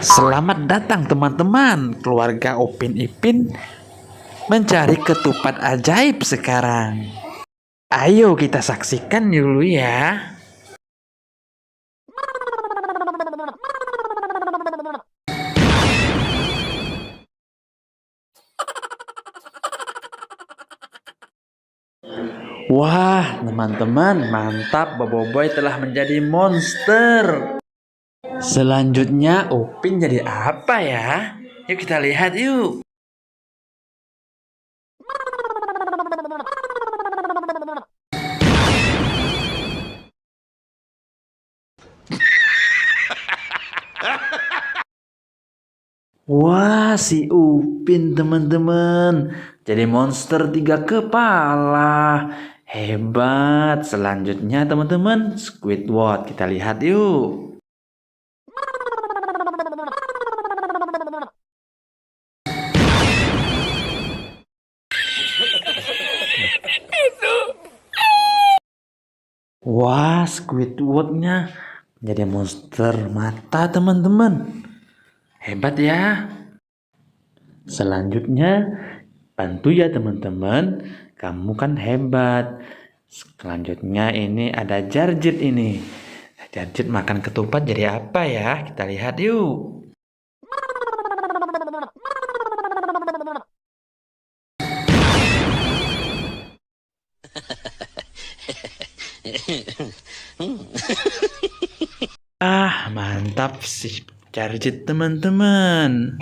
Selamat datang teman-teman, keluarga Upin Ipin mencari ketupat ajaib sekarang. Ayo kita saksikan dulu ya. Wah, teman-teman, mantap, Boboiboy telah menjadi monster. Selanjutnya Upin jadi apa ya? Yuk kita lihat yuk. Wah, si Upin teman-teman jadi monster 3 kepala. Hebat. Selanjutnya teman-teman, Squidward. Kita lihat yuk. Wah, Squidwardnya jadi monster mata teman-teman. Hebat ya. Selanjutnya, bantu ya teman-teman. Kamu kan hebat. Selanjutnya ini ada Jarjit ini. Jarjit makan ketupat jadi apa ya? Kita lihat yuk. Ah, mantap sih Jarjit teman-teman.